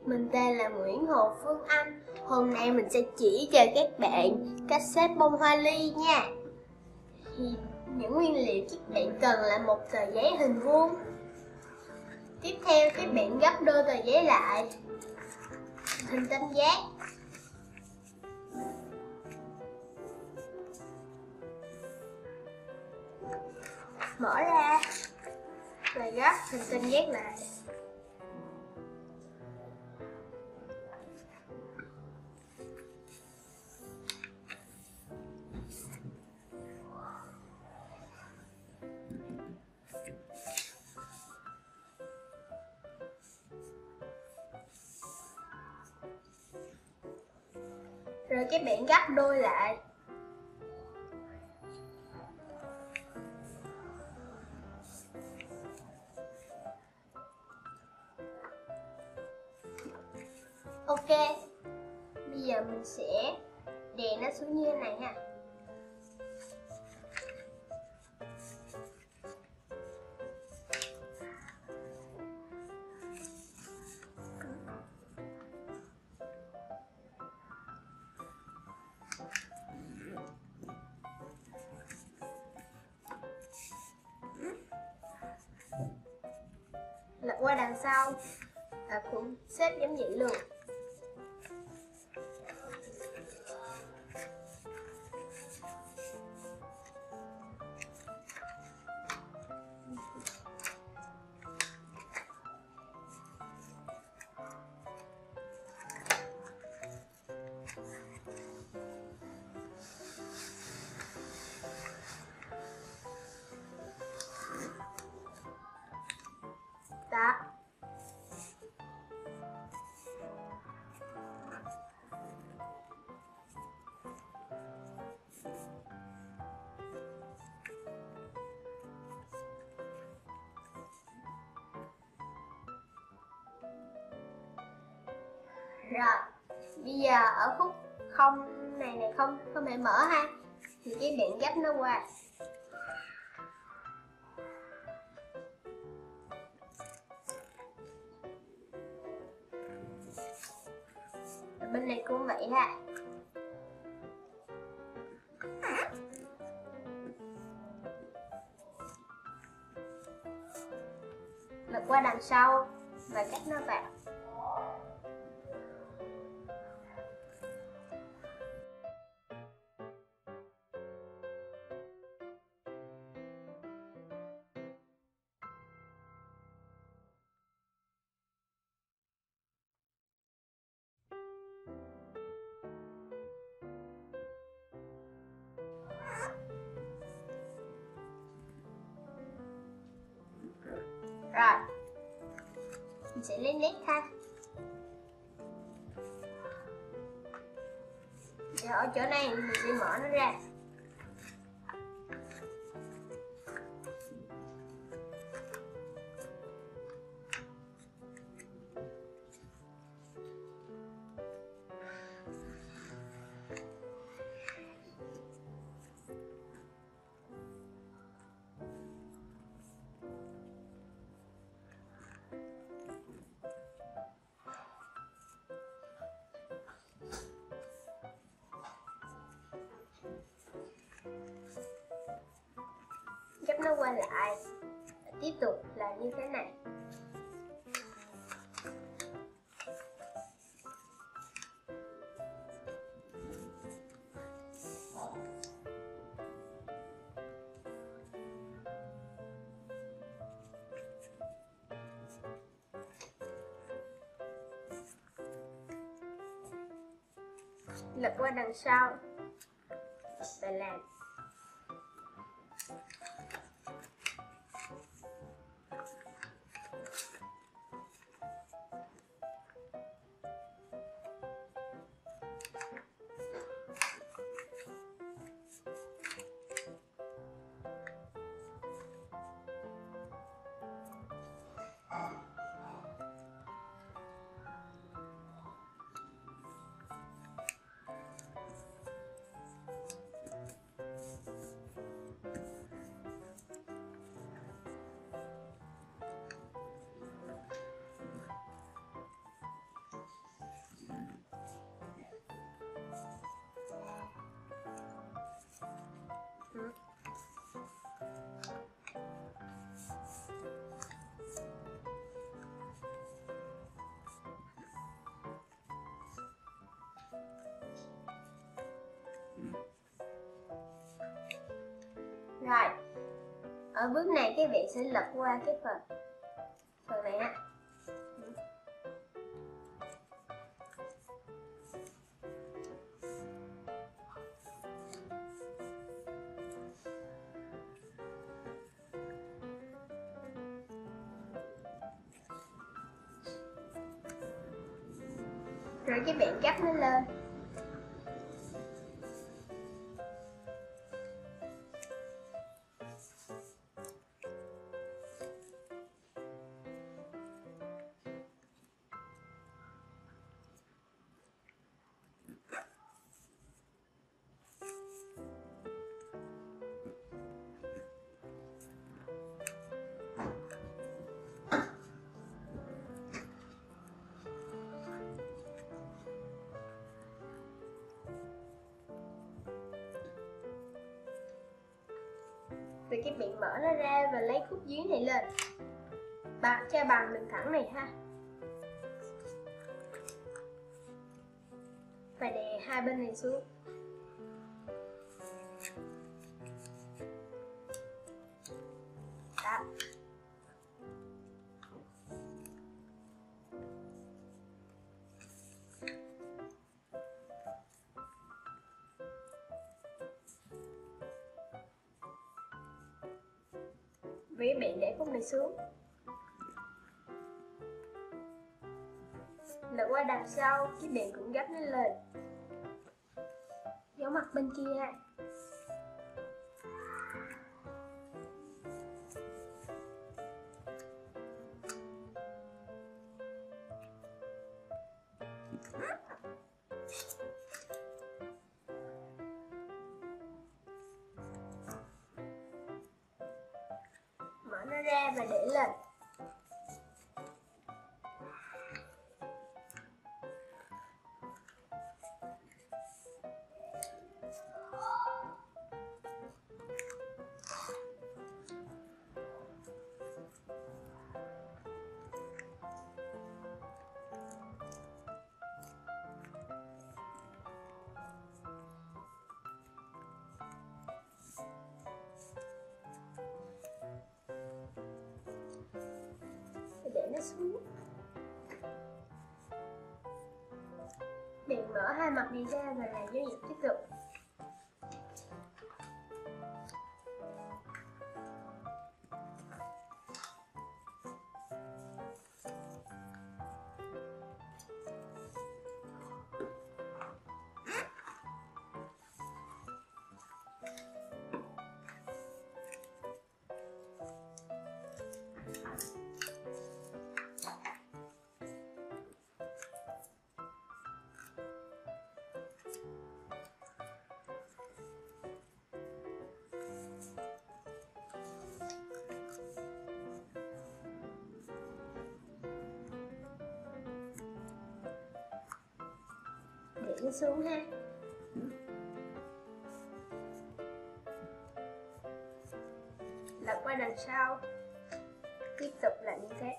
Mình tên là Nguyễn Hồ Phương Anh. Hôm nay mình sẽ chỉ cho các bạn cách xếp bông hoa ly nha. Thì những nguyên liệu các bạn cần là một tờ giấy hình vuông. Tiếp theo các bạn gấp đôi tờ giấy lại hình tam giác. Mở ra và gấp hình tam giác lại. Rồi các bạn gấp đôi lại. Ok, bây giờ mình sẽ đè nó xuống như thế này ha. Lật qua đằng sau và cũng xếp giống vậy luôn. Đó. Rồi, bây giờ ở khúc không này không thể mở ha, thì các bạn gấp nó qua. Bên này cũng vậy ha. Lật qua đằng sau và cắt nó vào. Rồi, mình sẽ lấy nét ha. Giờ ở chỗ này mình sẽ mở nó ra. Gấp nó qua lại và tiếp tục làm như thế này. Lật qua đằng sau và làm. Rồi, ở bước này các bạn sẽ lật qua cái phần này á. Rồi các bạn gấp nó lên. Rồi các bạn mở nó ra và lấy khúc dưới này lên, cho bằng đường thẳng này ha, và đè hai bên này xuống. Đó. Và các bạn để khúc này xuống, lật qua đằng sau, các bạn cũng gấp nó lên giống mặt bên kia. Mở nó ra và để lên. Để nó xuống. Bạn mở hai mặt này ra và làm dấu hiệu tiếp tục. Để nó xuống ha. Lật qua đằng sau, tiếp tục làm như thế.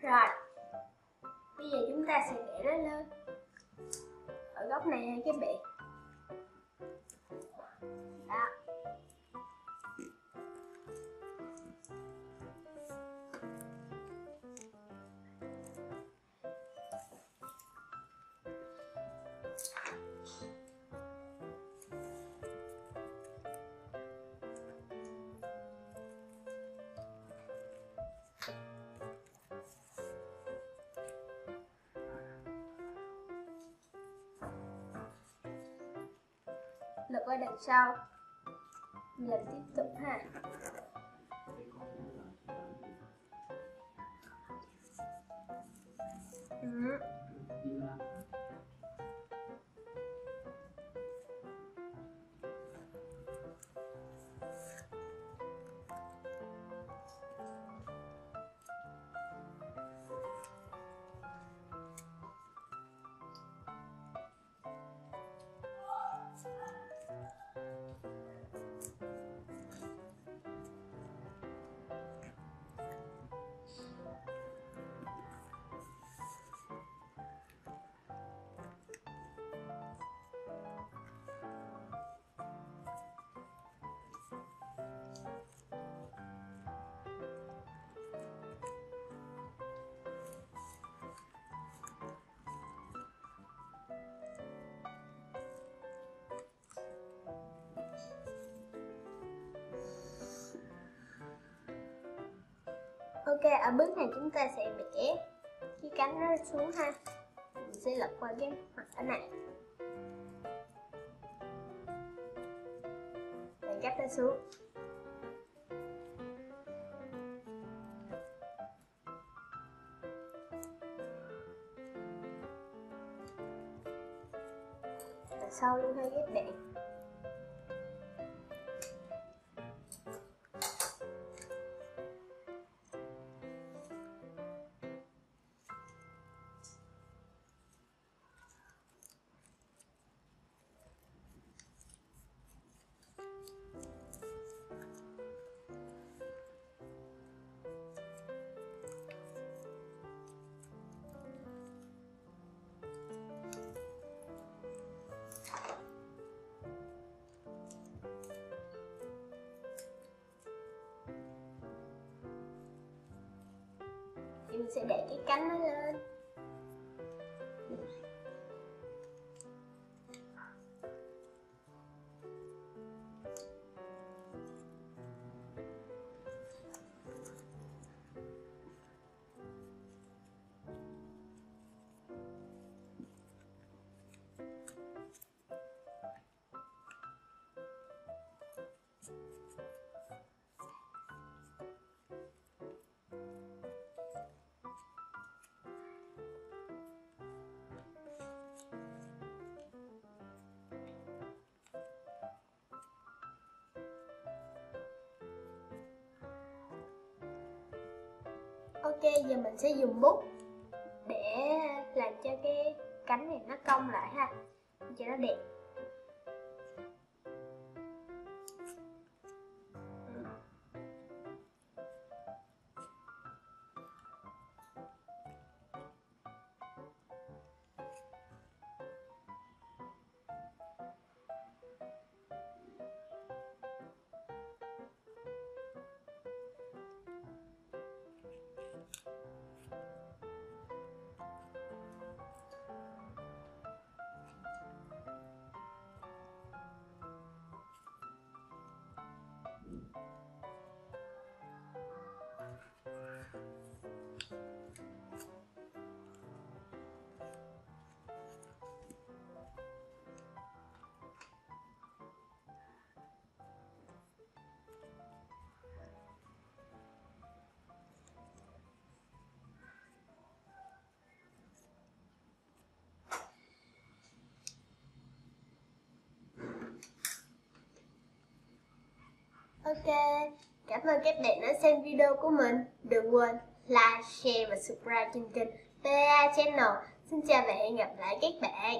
Rồi, bây giờ chúng ta sẽ để nó lên ở góc này ha các bạn. Đó. lật qua đằng sau. Mình làm tiếp tục ha. Ok, ở bước này chúng ta sẽ bẻ cái cánh nó xuống ha. Mình sẽ lật qua cái mặt ở này, và cắt nó xuống. Và sau luôn hai ghép đạn. Thì mình sẽ để cái cánh nó lên. Ok, giờ mình sẽ dùng bút để làm cho cái cánh này nó cong lại ha, cho nó đẹp. Ok, cảm ơn các bạn đã xem video của mình. Đừng quên like, share và subscribe trên kênh TA Channel. Xin chào và hẹn gặp lại các bạn.